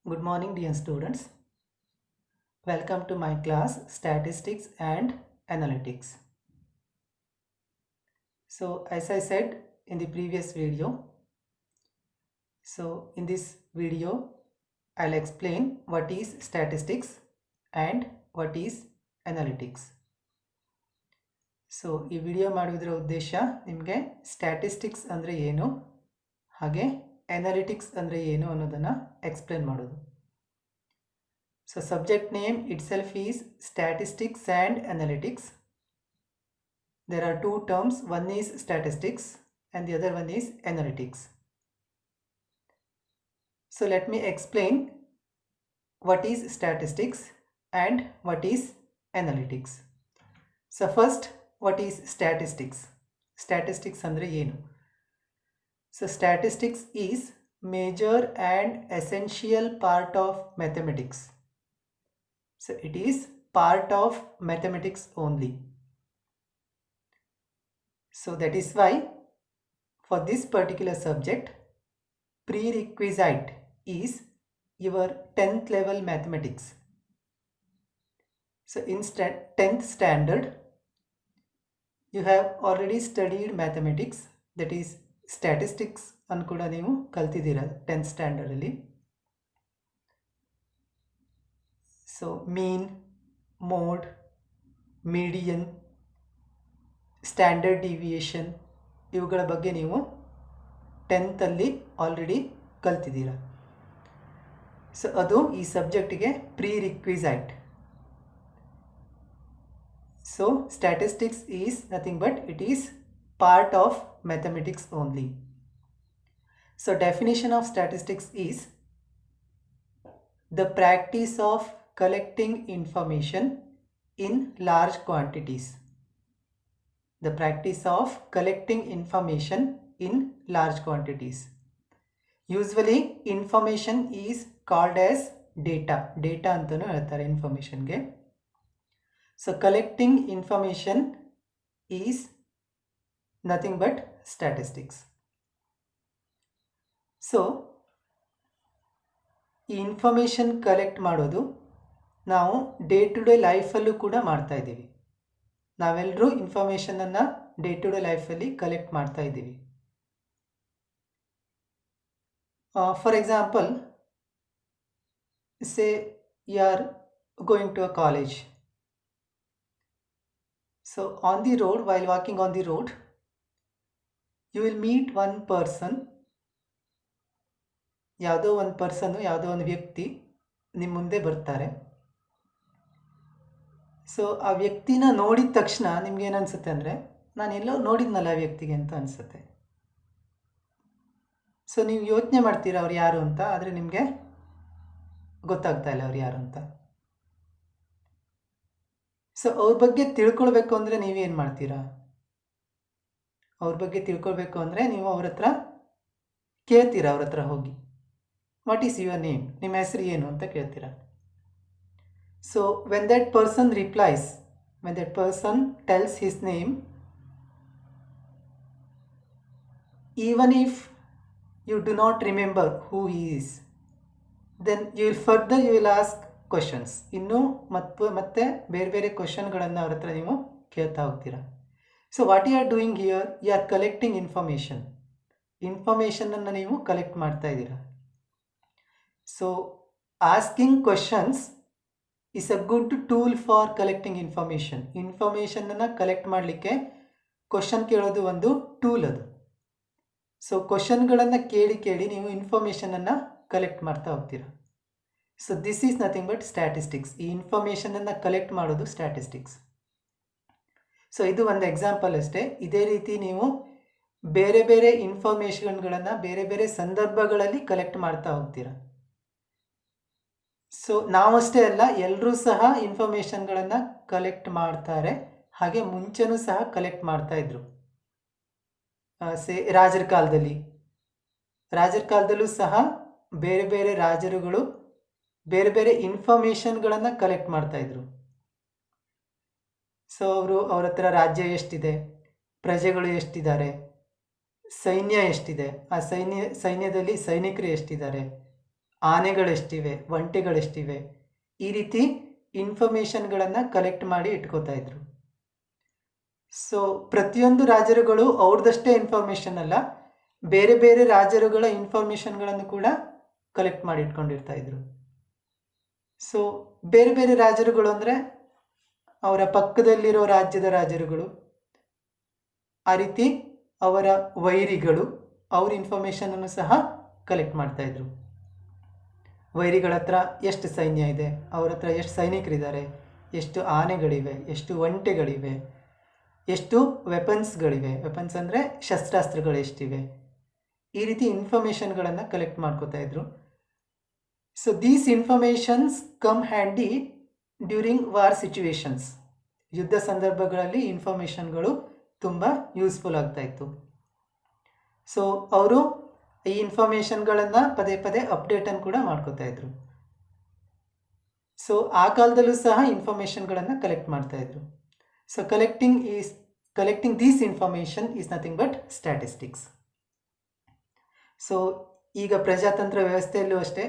Good morning, dear students. Welcome to my class Statistics and Analytics. So, as I said in the previous video, in this video, I'll explain what is statistics and what is analytics. So ಈ video ಮಾಡುವುದರ ಉದ್ದೇಶ ನಿಮಗೆ statistics ಅಂದರೆ ಏನು ಹಾಗೆ analytics ಅಂದರೆ ಏನು ಅನ್ನೋದನ್ನು ಎಕ್ಸ್ಪ್ಲೇನ್ ಮಾಡೋದು. So subject name itself is statistics and analytics. There are two terms, one is statistics and the other one is analytics. So let me explain what is statistics and what is analytics. So first, what is statistics? Statistics andre yenu? So statistics is major and essential part of mathematics. So it is part of mathematics only. So that is why for this particular subject, prerequisite is your 10th level mathematics. So in 10th standard, you have already studied mathematics, that is statistics annu kuda neevu kaltidira 10th standard alli. So mean, mode, median, standard deviation ಇವುಗಳ ಬಗ್ಗೆ ನೀವು 10th ಅಲ್ಲಿ already ಕಲ್ತಿದ್ದೀರ. So ಅದು ಈ ಸಬ್ಜೆಕ್ಟಿಗೆ prerequisite. So statistics is nothing but it is part of mathematics only. So definition of statistics is the practice of collecting information in large quantities. The practice of collecting information in large quantities. Usually information is called as data. Data antanu ಹೇಳ್ತಾರೆ information ಗೆ. So collecting information is nothing but statistics. So ಈ information collect ಮಾಡೋದು ನಾವು day to day ಲೈಫಲ್ಲೂ ಕೂಡ ಮಾಡ್ತಾ ಇದ್ದೀವಿ. ನಾವೆಲ್ಲರೂ ಇನ್ಫಾರ್ಮೇಷನನ್ನು ಡೇ ಟು ಡೇ ಲೈಫಲ್ಲಿ ಕಲೆಕ್ಟ್ ಮಾಡ್ತಾ ಇದ್ದೀವಿ. For example, say you are going to a college. So on the road, while walking on the road, you will meet one person. ಯಾವುದೋ ಒಂದು ಪರ್ಸನ್ನು, ಯಾವುದೋ ಒಂದು ವ್ಯಕ್ತಿ ನಿಮ್ಮ ಮುಂದೆ ಬರ್ತಾರೆ. ಸೊ ಆ ವ್ಯಕ್ತಿನ ನೋಡಿದ ತಕ್ಷಣ ನಿಮ್ಗೆ ಏನು ಅನಿಸುತ್ತೆ ಅಂದರೆ, ನಾನು ಎಲ್ಲೋ ನೋಡಿದ್ನಲ್ಲ ಆ ವ್ಯಕ್ತಿಗೆ ಅಂತ ಅನಿಸುತ್ತೆ. ಸೊ ನೀವು ಯೋಚನೆ ಮಾಡ್ತೀರಾ ಅವ್ರು ಯಾರು ಅಂತ, ಆದರೆ ನಿಮಗೆ ಗೊತ್ತಾಗ್ತಾ ಇಲ್ಲ ಅವ್ರು ಯಾರು ಅಂತ. ಸೊ ಅವ್ರ ಬಗ್ಗೆ ತಿಳ್ಕೊಳ್ಬೇಕು ಅಂದರೆ ನೀವೇನು ಮಾಡ್ತೀರಾ? ಅವ್ರ ಬಗ್ಗೆ ತಿಳ್ಕೊಳ್ಬೇಕು ಅಂದರೆ ನೀವು ಅವ್ರ ಹತ್ರ ಕೇಳ್ತೀರಾ, ಅವ್ರ ಹತ್ರ ಹೋಗಿ ವಾಟ್ ಈಸ್ ಯುವರ್ ನೇಮ್, ನಿಮ್ಮ ಹೆಸರು ಏನು ಅಂತ ಕೇಳ್ತೀರಾ. So when that person replies, when that person tells his name, even if you do not remember who he is, then you will ask questions. ಇನ್ನೂ ಮತ್ತೆ ಬೇರೆ ಬೇರೆ ಕ್ವಶನ್ಗಳನ್ನು ಅವ್ರ ಹತ್ರ ನೀವು ಕೇಳ್ತಾ ಹೋಗ್ತೀರಾ. So what you are doing here, you are collecting information. ಇನ್ಫಾರ್ಮೇಷನನ್ನು ನೀವು ಕಲೆಕ್ಟ್ ಮಾಡ್ತಾ ಇದ್ದೀರಾ. So asking questions is a good tool for collecting information. Information ಅನ್ನು ಕಲೆಕ್ಟ್ ಮಾಡಲಿಕ್ಕೆ ಕ್ವಶನ್ ಕೇಳೋದು ಒಂದು ಟೂಲ್ ಅದು. ಸೊ ಕ್ವಶನ್ಗಳನ್ನು ಕೇಳಿ ಕೇಳಿ ನೀವು ಇನ್ಫಾರ್ಮೇಷನನ್ನು ಕಲೆಕ್ಟ್ ಮಾಡ್ತಾ ಹೋಗ್ತೀರಾ. So this is nothing but statistics. ಈ ಇನ್ಫಾರ್ಮೇಷನನ್ನು ಕಲೆಕ್ಟ್ ಮಾಡೋದು ಸ್ಟ್ಯಾಟಿಸ್ಟಿಕ್ಸ್. ಸೊ ಇದು ಒಂದು ಎಕ್ಸಾಂಪಲ್ ಅಷ್ಟೇ. ಇದೇ ರೀತಿ ನೀವು ಬೇರೆ ಬೇರೆ ಇನ್ಫಾರ್ಮೇಷನ್ಗಳನ್ನು ಬೇರೆ ಬೇರೆ ಸಂದರ್ಭಗಳಲ್ಲಿ ಕಲೆಕ್ಟ್ ಮಾಡ್ತಾ ಹೋಗ್ತೀರಾ. ಸೊ ನಾವಷ್ಟೇ ಅಲ್ಲ, ಎಲ್ಲರೂ ಸಹ ಇನ್ಫಾರ್ಮೇಷನ್ಗಳನ್ನು ಕಲೆಕ್ಟ್ ಮಾಡ್ತಾರೆ. ಹಾಗೆ ಮುಂಚೆನೂ ಸಹ ಕಲೆಕ್ಟ್ ಮಾಡ್ತಾ ಇದ್ರು. ರಾಜರ ಕಾಲದಲ್ಲೂ ಸಹ ಬೇರೆ ಬೇರೆ ರಾಜರುಗಳು ಬೇರೆ ಬೇರೆ ಇನ್ಫಾರ್ಮೇಷನ್ಗಳನ್ನು ಕಲೆಕ್ಟ್ ಮಾಡ್ತಾ ಇದ್ರು. ಸೊ ಅವ್ರ ಹತ್ರ ರಾಜ್ಯ ಎಷ್ಟಿದೆ, ಪ್ರಜೆಗಳು ಎಷ್ಟಿದ್ದಾರೆ, ಸೈನ್ಯ ಎಷ್ಟಿದೆ, ಆ ಸೈನ್ಯದಲ್ಲಿ ಸೈನಿಕರು ಎಷ್ಟಿದ್ದಾರೆ, ಆನೆಗಳೆಷ್ಟಿವೆ, ಒಂಟೆಗಳೆಷ್ಟಿವೆ, ಈ ರೀತಿ ಇನ್ಫಾರ್ಮೇಷನ್ಗಳನ್ನು ಕಲೆಕ್ಟ್ ಮಾಡಿ ಇಟ್ಕೋತಾ ಇದ್ರು. ಸೊ ಪ್ರತಿಯೊಂದು ರಾಜರುಗಳು ಅವ್ರದ್ದಷ್ಟೇ ಇನ್ಫಾರ್ಮೇಷನ್ ಅಲ್ಲ, ಬೇರೆ ಬೇರೆ ರಾಜರುಗಳ ಇನ್ಫಾರ್ಮೇಷನ್ಗಳನ್ನು ಕೂಡ ಕಲೆಕ್ಟ್ ಮಾಡಿ ಇಟ್ಕೊಂಡಿರ್ತಾ ಇದ್ರು. ಸೊ ಬೇರೆ ಬೇರೆ ರಾಜರುಗಳು ಅಂದರೆ ಅವರ ಪಕ್ಕದಲ್ಲಿರೋ ರಾಜ್ಯದ ರಾಜರುಗಳು, ಆ ರೀತಿ ಅವರ ವೈರಿಗಳು ಅವ್ರ ಇನ್ಫಾರ್ಮೇಷನನ್ನು ಸಹ ಕಲೆಕ್ಟ್ ಮಾಡ್ತಾ ಇದ್ರು. ವೈರಿಗಳ ಹತ್ರ ಎಷ್ಟು ಸೈನ್ಯ ಇದೆ, ಅವ್ರ ಹತ್ರ ಎಷ್ಟು ಸೈನಿಕರಿದ್ದಾರೆ, ಎಷ್ಟು ಆನೆಗಳಿವೆ, ಎಷ್ಟು ಒಂಟೆಗಳಿವೆ, ಎಷ್ಟು ವೆಪನ್ಸ್ಗಳಿವೆ, ವೆಪನ್ಸ್ ಅಂದರೆ ಶಸ್ತ್ರಾಸ್ತ್ರಗಳು ಎಷ್ಟಿವೆ, ಈ ರೀತಿ ಇನ್ಫಾರ್ಮೇಷನ್ಗಳನ್ನು ಕಲೆಕ್ಟ್ ಮಾಡ್ಕೋತಾ ಇದ್ರು. So these informations come handy during war situations. ಯುದ್ಧ ಸಂದರ್ಭಗಳಲ್ಲಿ ಇನ್ಫಾರ್ಮೇಷನ್ಗಳು ತುಂಬ ಯೂಸ್ಫುಲ್ ಆಗ್ತಾ ಇತ್ತು. ಸೊ ಅವರು ಈ ಇನ್ಫಾರ್ಮೇಷನ್ಗಳನ್ನು ಪದೇ ಪದೇ ಅಪ್ಡೇಟನ್ನು ಕೂಡ ಮಾಡ್ಕೋತಾ ಇದ್ರು. ಸೊ ಆ ಕಾಲದಲ್ಲೂ ಸಹ ಇನ್ಫಾರ್ಮೇಷನ್ಗಳನ್ನು ಕಲೆಕ್ಟ್ ಮಾಡ್ತಾ ಇದ್ರು. So collecting these information is nothing but statistics. So ಈಗ ಪ್ರಜಾತಂತ್ರ ವ್ಯವಸ್ಥೆಯಲ್ಲೂ ಅಷ್ಟೇ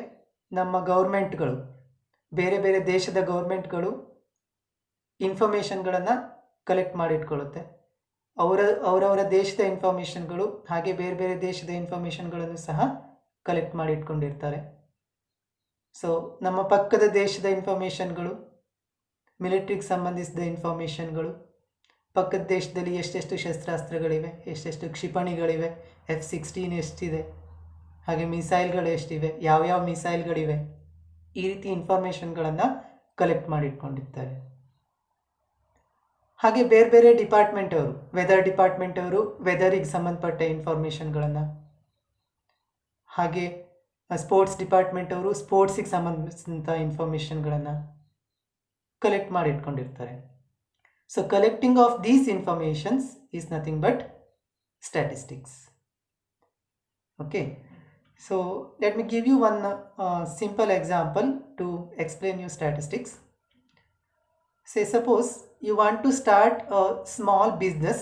ನಮ್ಮ ಗೌರ್ಮೆಂಟ್ಗಳು, ಬೇರೆ ಬೇರೆ ದೇಶದ ಗೌರ್ಮೆಂಟ್ಗಳು ಇನ್ಫಾರ್ಮೇಷನ್ಗಳನ್ನು ಕಲೆಕ್ಟ್ ಮಾಡಿಟ್ಕೊಳ್ಳುತ್ತೆ. ಅವರವರ ದೇಶದ ಇನ್ಫಾರ್ಮೇಷನ್ಗಳು ಹಾಗೆ ಬೇರೆ ಬೇರೆ ದೇಶದ ಇನ್ಫಾರ್ಮೇಷನ್ಗಳನ್ನು ಸಹ ಕಲೆಕ್ಟ್ ಮಾಡಿ ಇಟ್ಕೊಂಡಿರ್ತಾರೆ. ಸೊ ನಮ್ಮ ಪಕ್ಕದ ದೇಶದ ಇನ್ಫಾರ್ಮೇಷನ್ಗಳು, ಮಿಲಿಟ್ರಿಗೆ ಸಂಬಂಧಿಸಿದ ಇನ್ಫಾರ್ಮೇಷನ್ಗಳು, ಪಕ್ಕದ ದೇಶದಲ್ಲಿ ಎಷ್ಟೆಷ್ಟು ಶಸ್ತ್ರಾಸ್ತ್ರಗಳಿವೆ, ಎಷ್ಟೆಷ್ಟು ಕ್ಷಿಪಣಿಗಳಿವೆ, F-16 ಎಷ್ಟಿದೆ, ಹಾಗೆ ಮಿಸೈಲ್ಗಳು ಎಷ್ಟಿವೆ, ಯಾವ್ಯಾವ ಮಿಸೈಲ್ಗಳಿವೆ, ಈ ರೀತಿ ಇನ್ಫಾರ್ಮೇಷನ್ಗಳನ್ನು ಕಲೆಕ್ಟ್ ಮಾಡಿ ಇಟ್ಕೊಂಡಿರ್ತಾರೆ. ಹಾಗೆ ಬೇರೆ ಬೇರೆ ಡಿಪಾರ್ಟ್ಮೆಂಟ್ ಅವರು, ವೆದರ್ ಡಿಪಾರ್ಟ್ಮೆಂಟ್ ಅವರು ವೆದರಿಗೆ ಸಂಬಂಧಪಟ್ಟ ಇನ್ಫಾರ್ಮೇಷನ್ಗಳನ್ನು, ಹಾಗೆ ಸ್ಪೋರ್ಟ್ಸ್ ಡಿಪಾರ್ಟ್ಮೆಂಟ್ ಅವರು ಸ್ಪೋರ್ಟ್ಸಿಗೆ ಸಂಬಂಧಿಸಿದಂಥ ಇನ್ಫಾರ್ಮೇಷನ್ಗಳನ್ನು ಕಲೆಕ್ಟ್ ಮಾಡಿ ಇಟ್ಕೊಂಡಿರ್ತಾರೆ. So collecting of these informations is nothing but statistics. Okay, so let me give you one simple example to explain you statistics. Say suppose you want to start a small business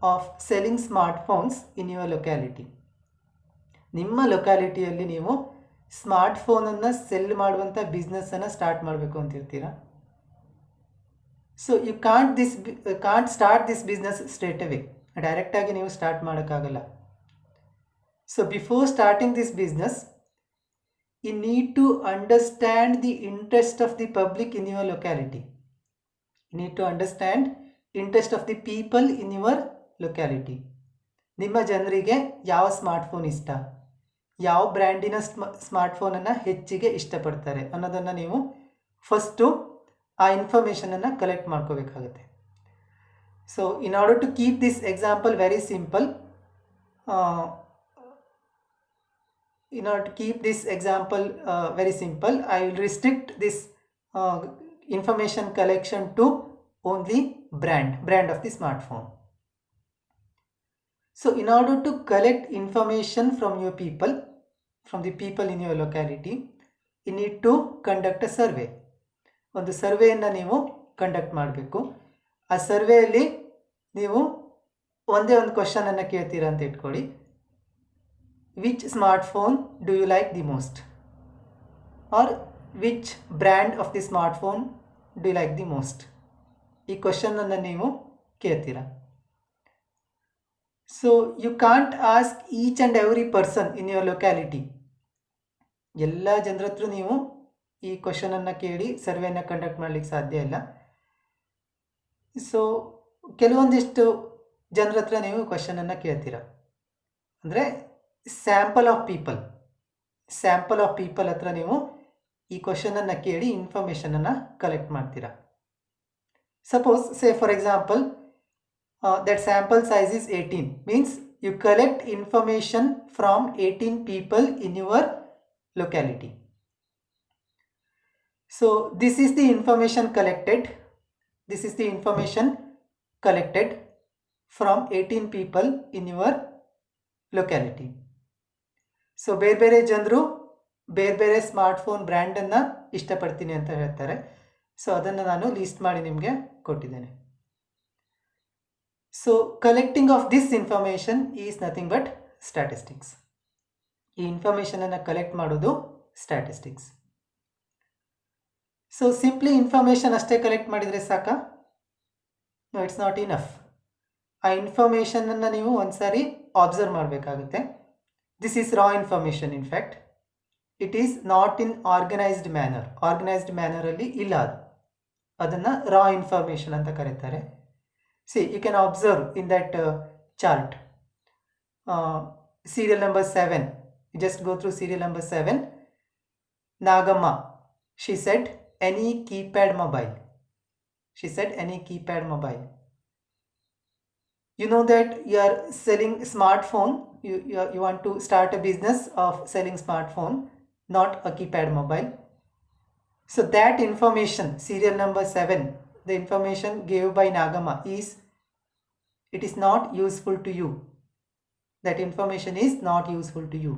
of selling smartphones in your locality. ನಿಮ್ಮ ಲೊಕ್ಯಾಲಿಟಿಯಲ್ಲಿ ನೀವು ಸ್ಮಾರ್ಟ್ಫೋನನ್ನು cell ಮಾಡುವಂಥ ಬಿಸ್ನೆಸ್ಸನ್ನು start ಮಾಡಬೇಕು ಅಂತಿರ್ತೀರಾ. So you can't start this business straight away. ಡೈರೆಕ್ಟಾಗಿ ನೀವು start ಮಾಡೋಕ್ಕಾಗಲ್ಲ. So before starting this business you need to understand the interest of the public in your locality. You need to understand interest of the people in your locality. ನಿಮ್ಮ ಜನರಿಗೆ ಯಾವ smartphone ಇಷ್ಟ, ಯಾವ ಬ್ರ್ಯಾಂಡಿನ ಸ್ಮಾರ್ಟ್ಫೋನನ್ನು ಹೆಚ್ಚಿಗೆ ಇಷ್ಟಪಡ್ತಾರೆ ಅನ್ನೋದನ್ನು ನೀವು ಫಸ್ಟು ಆ ಇನ್ಫಾರ್ಮೇಷನನ್ನು ಕಲೆಕ್ಟ್ ಮಾಡ್ಕೋಬೇಕಾಗುತ್ತೆ. So in order to keep this example very simple, I will restrict this information collection to only brand of the smartphone. So in order to collect information from the people in your locality, you need to conduct a survey. ಒಂದು ಸರ್ವೆಯನ್ನು ನೀವು conduct ಮಾಡಬೇಕು. ಆ ಸರ್ವೆಯಲ್ಲಿ ನೀವು ಒಂದೇ ಒಂದು ಕ್ವಶನನ್ನು ಕೇಳ್ತೀರಾ ಅಂತ ಇಟ್ಕೊಳ್ಳಿ. Which smartphone do you like the most, or which brand of the smartphone do you like the most. ಈ ಕ್ವಶನನ್ನು ನೀವು ಕೇಳ್ತೀರಾ. So you can't ask each and every person in your locality. ಎಲ್ಲ ಜನರ ಹತ್ರ ನೀವು ಈ ಕ್ವಶನನ್ನು ಕೇಳಿ ಸರ್ವೆಯನ್ನು ಕಂಡಕ್ಟ್ ಮಾಡಲಿಕ್ಕೆ ಸಾಧ್ಯ ಇಲ್ಲ. ಸೊ ಕೆಲವೊಂದಿಷ್ಟು ಜನರ ಹತ್ರ ನೀವು ಕ್ವಶನನ್ನು ಕೇಳ್ತೀರಾ. ಅಂದರೆ ಸ್ಯಾಂಪಲ್ ಆಫ್ ಪೀಪಲ್ ಹತ್ರ ನೀವು ಈ ಕ್ವಶನನ್ನು ಕೇಳಿ ಇನ್ಫಾರ್ಮೇಷನನ್ನು ಕಲೆಕ್ಟ್ ಮಾಡ್ತೀರಾ. Suppose, say for example, that sample size is 18, means you collect information from 18 people in your locality. So this is the information collected from 18 people in your locality. So ಬೇರೆ ಬೇರೆ ಜನರು ಬೇರೆ ಬೇರೆ ಸ್ಮಾರ್ಟ್ಫೋನ್ ಬ್ರ್ಯಾಂಡನ್ನು ಇಷ್ಟಪಡ್ತೀನಿ ಅಂತ ಹೇಳ್ತಾರೆ. So ಅದನ್ನು ನಾನು ಲೀಸ್ಟ್ ಮಾಡಿ ನಿಮಗೆ ಕೊಟ್ಟಿದ್ದೇನೆ. So collecting of this information is nothing but statistics. ಈ ಇನ್ಫಾರ್ಮೇಷನನ್ನು ಕಲೆಕ್ಟ್ ಮಾಡೋದು ಸ್ಟ್ಯಾಟಿಸ್ಟಿಕ್ಸ್. ಸೊ ಸಿಂಪ್ಲಿ ಇನ್ಫಾರ್ಮೇಷನ್ ಅಷ್ಟೇ ಕಲೆಕ್ಟ್ ಮಾಡಿದರೆ ಸಾಕಾ? No, it's not enough. ಆ ಇನ್ಫಾರ್ಮೇಷನನ್ನು ನೀವು ಒಂದ್ಸಾರಿ ಅಬ್ಸರ್ವ್ ಮಾಡಬೇಕಾಗುತ್ತೆ. This is raw information. In fact it is not in organised manner. Organised ಮ್ಯಾನರಲ್ಲಿ ಇಲ್ಲ ಅದು. ಅದನ್ನು ರಾ ಇನ್ಫಾರ್ಮೇಷನ್ ಅಂತ ಕರೀತಾರೆ. See, you can observe in that chart. serial number 7, you just go through serial number 7. Nagamma, she said any keypad mobile. She said any keypad mobile. You know that you are selling smartphone. You want to start a business of selling smartphone, not a keypad mobile. So that information, serial number 7, the information given by Nagamma it is not useful to you. That information is not useful to you.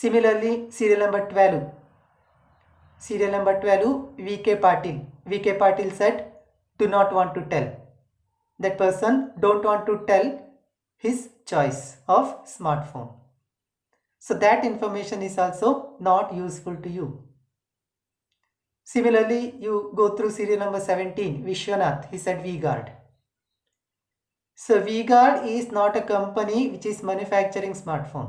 Similarly, serial number 12. Serial number 12, VK Patil. VK Patil said, do not want to tell. That person don't want to tell his choice of smartphone. So that information is also not useful to you. Similarly, you go through serial number 17, Vishwanath. He said V-Guard. So V-Guard is not a company which is manufacturing smartphone.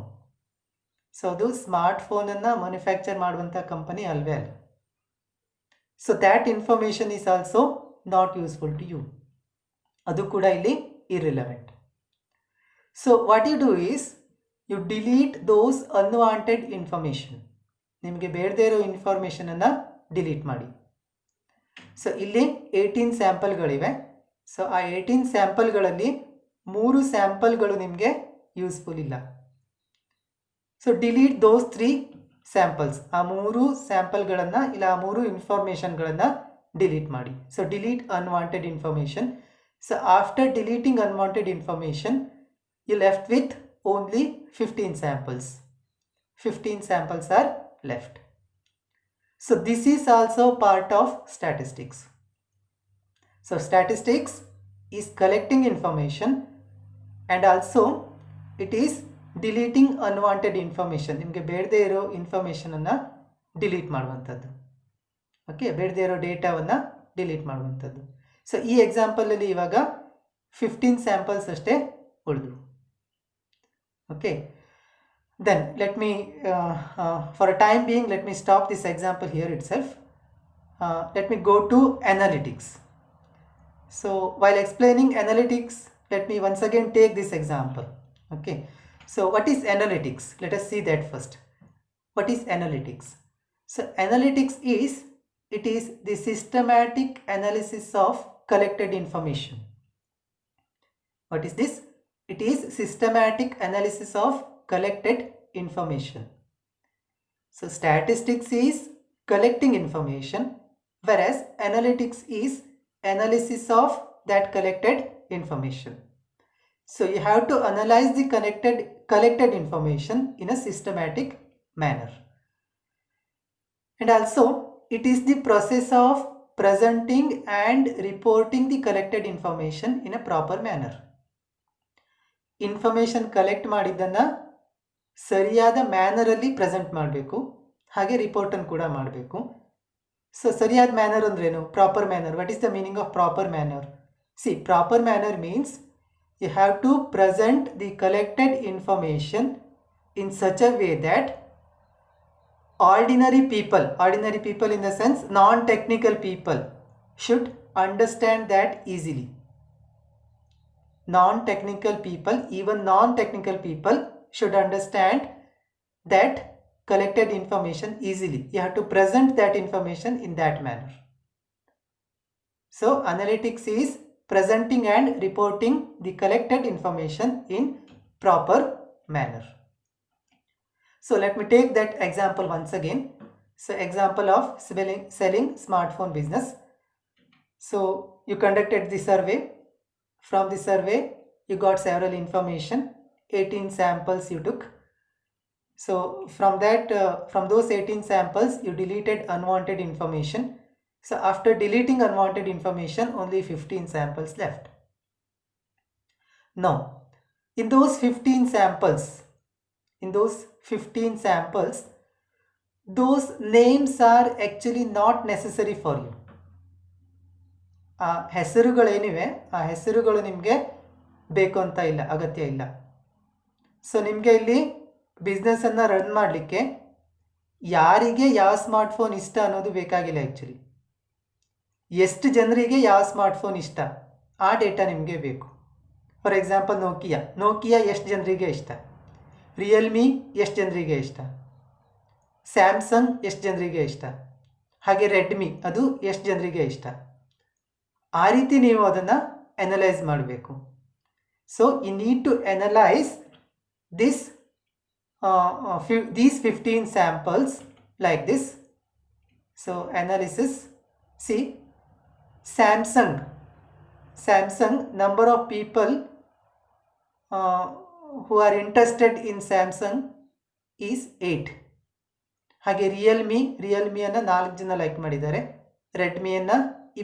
So ಅದು ಸ್ಮಾರ್ಟ್ಫೋನನ್ನು manufacture ಮಾಡುವಂಥ company ಅಲ್ವೇ ಅಲ್ಲ. So that information is also not useful to you. ಅದು ಕೂಡ ಇಲ್ಲಿ irrelevant. So what you do is you delete those unwanted information. ನಿಮಗೆ ಬೇಡದೇ ಇರೋ ಇನ್ಫಾರ್ಮೇಷನನ್ನು ಡಿಲೀಟ್ ಮಾಡಿ. ಸೊ ಇಲ್ಲಿ 18 ಸ್ಯಾಂಪಲ್ಗಳಿವೆ. ಸೊ ಆ 18 ಸ್ಯಾಂಪಲ್ಗಳಲ್ಲಿ 3 ಸ್ಯಾಂಪಲ್ಗಳು ನಿಮಗೆ ಯೂಸ್ಫುಲ್ ಇಲ್ಲ. So delete those 3 samples. ಆ 3 ಸ್ಯಾಂಪಲ್ಗಳನ್ನು ಇಲ್ಲ ಆ 3 ಇನ್ಫಾರ್ಮೇಷನ್ಗಳನ್ನು ಡಿಲೀಟ್ ಮಾಡಿ. So delete unwanted information. So after deleting unwanted information you left with only 15 samples. 15 samples are left. So this is also part of statistics. So statistics is collecting information and also it is deleting unwanted information. ನಿಮಗೆ ಬೇಡದೇ ಇರೋ ಇನ್ಫಾರ್ಮೇಷನನ್ನು delete ಮಾಡುವಂಥದ್ದು. Okay, ಬೇಡದೇ ಇರೋ ಡೇಟಾವನ್ನು delete ಮಾಡುವಂಥದ್ದು. So ಈ ಎಕ್ಸಾಂಪಲಲ್ಲಿ ಇವಾಗ 15 ಸ್ಯಾಂಪಲ್ಸ್ ಅಷ್ಟೇ ಉಳಿದು. Okay, then let me for a time being let me stop this example here itself. Let me go to analytics. So while explaining analytics, let me once again take this example. Okay, so what is analytics? Let us see that first. What is analytics? So analytics is the systematic analysis of collected information. What is this? It is systematic analysis of collected information. So statistics is collecting information, whereas analytics is analysis of that collected information. So you have to analyze the collected information in a systematic manner. And also it is the process of presenting and reporting the collected information in a proper manner. Information collect ಮಾಡಿದ್ದನ್ನು ಸರಿಯಾದ ಮ್ಯಾನರಲ್ಲಿ present ಮಾಡಬೇಕು, ಹಾಗೆ ರಿಪೋರ್ಟನ್ನು ಕೂಡ ಮಾಡಬೇಕು. So ಸರಿಯಾದ manner ಅಂದ್ರೇನು? Proper manner. What is the meaning of proper manner? C, proper manner means you have to present the collected information in such a way that ordinary people in the sense non-technical people should understand that easily. Non-technical people, even non-technical people should understand that collected information easily. You have to present that information in that manner. So analytics is presenting and reporting the collected information in proper manner. So let me take that example once again. So example of selling smartphone business. So you conducted the survey. From the survey you got several information. 18 samples you took. So from those 18 samples you deleted unwanted information. So after deleting unwanted information, only 15 samples left. Now, in those 15 samples, those names are actually not necessary for you. ಆ ಹೆಸರುಗಳೇನಿವೆ ಆ ಹೆಸರುಗಳು ನಿಮಗೆ ಬೇಕು ಅಂತ ಇಲ್ಲ, ಅಗತ್ಯ ಇಲ್ಲ. So ನಿಮಗೆ ಇಲ್ಲಿ ಬಿಸ್ನೆಸ್ಸನ್ನು ರನ್ ಮಾಡಲಿಕ್ಕೆ ಯಾರಿಗೆ ಯಾವ ಸ್ಮಾರ್ಟ್ಫೋನ್ ಇಷ್ಟ ಅನ್ನೋದು ಬೇಕಾಗಿಲ್ಲ. ಆ್ಯಕ್ಚುಲಿ ಎಷ್ಟು ಜನರಿಗೆ ಯಾವ ಸ್ಮಾರ್ಟ್ಫೋನ್ ಇಷ್ಟ ಆ ಡೇಟಾ ನಿಮಗೆ ಬೇಕು. ಫಾರ್ ಎಕ್ಸಾಂಪಲ್ ನೋಕಿಯಾ ಎಷ್ಟು ಜನರಿಗೆ ಇಷ್ಟ, ರಿಯಲ್ಮಿ ಎಷ್ಟು ಜನರಿಗೆ ಇಷ್ಟ, ಸ್ಯಾಮ್ಸಂಗ್ ಎಷ್ಟು ಜನರಿಗೆ ಇಷ್ಟ, ಹಾಗೆ ರೆಡ್ಮಿ ಅದು ಎಷ್ಟು ಜನರಿಗೆ ಇಷ್ಟ. ಆ ರೀತಿ ನೀವು ಅದನ್ನು ಅನಲೈಸ್ ಮಾಡಬೇಕು. So you need to analyse these 15 samples like this. So analysis, see, Samsung number of people who are interested in Samsung is 8. ಹಾಗೆ ರಿಯಲ್ಮಿಯನ್ನು 4 ಜನ ಲೈಕ್ ಮಾಡಿದ್ದಾರೆ, ರೆಡ್ಮಿಯನ್ನು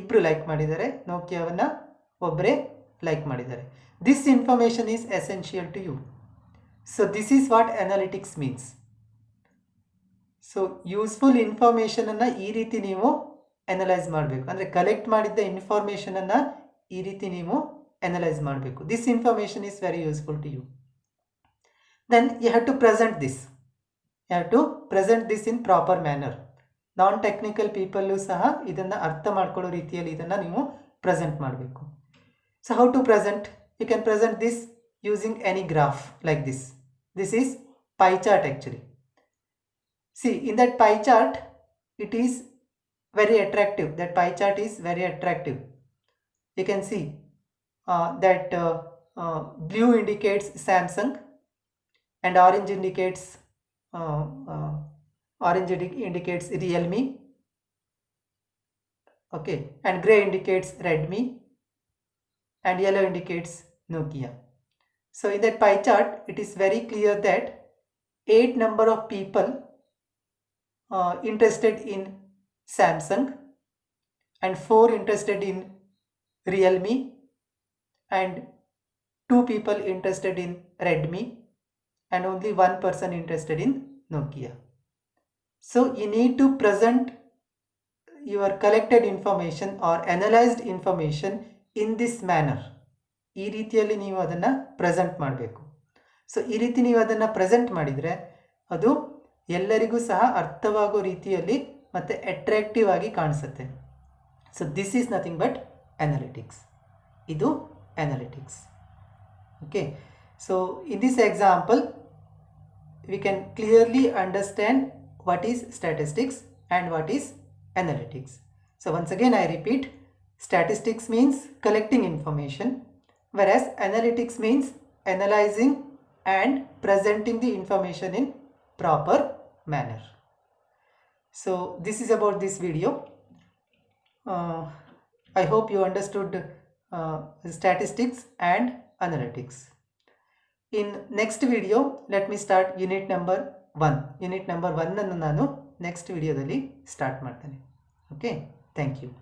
2 ಲೈಕ್ ಮಾಡಿದ್ದಾರೆ, ನೋಕಿಯಾವನ್ನು ಒಬ್ಬರೇ ಲೈಕ್ ಮಾಡಿದ್ದಾರೆ. This information is essential to you. So this is what analytics means. So useful ಇನ್ಫಾರ್ಮೇಷನನ್ನು ಈ ರೀತಿ ನೀವು ಅನಲೈಸ್ ಮಾಡಬೇಕು. ಅಂದರೆ ಕಲೆಕ್ಟ್ ಮಾಡಿದ್ದ ಇನ್ಫಾರ್ಮೇಷನನ್ನು ಈ ರೀತಿ ನೀವು ಅನಲೈಸ್ ಮಾಡಬೇಕು. This information is very useful to you. Then you have to present this. You have to present this in proper manner. Non technical people ಸಹ ಇದನ್ನು ಅರ್ಥ ಮಾಡ್ಕೊಳ್ಳೋ ರೀತಿಯಲ್ಲಿ ಇದನ್ನು ನೀವು ಪ್ರೆಸೆಂಟ್ ಮಾಡಬೇಕು. So how to present? You can present this using any graph like this. This is pie chart actually. See, in that pie chart, it is very attractive. That pie chart is very attractive. You can see that blue indicates Samsung and orange indicates Realme. Okay, and gray indicates Redmi and yellow indicates Nokia. So in that pie chart, it is very clear that 8 number of people interested in Samsung and 4 interested in Realme and 2 people interested in Redmi and only 1 person interested in Nokia. So you need to present your collected information or analyzed information in this manner. ಈ ರೀತಿಯಲ್ಲಿ ನೀವು ಅದನ್ನು present ಮಾಡಬೇಕು. So ಈ ರೀತಿ ನೀವು ಅದನ್ನು present ಮಾಡಿದರೆ ಅದು ಎಲ್ಲರಿಗೂ ಸಹ ಅರ್ಥವಾಗೋ ರೀತಿಯಲ್ಲಿ ಮತ್ತು ಅಟ್ರಾಕ್ಟಿವ್ ಆಗಿ ಕಾಣಿಸುತ್ತೆ. So this is nothing but analytics. ಇದು analytics. Okay, so in this example we can clearly understand what is statistics and what is analytics. So once again I repeat, statistics means collecting information, whereas analytics means analyzing and presenting the information in proper manner. So this is about this video. I hope you understood statistics and analytics. In next video, let me start unit number 1. Unit number 1 ಅನ್ನು ನಾನು next videodalli start ಮಾಡ್ತೇನೆ. Okay, thank you.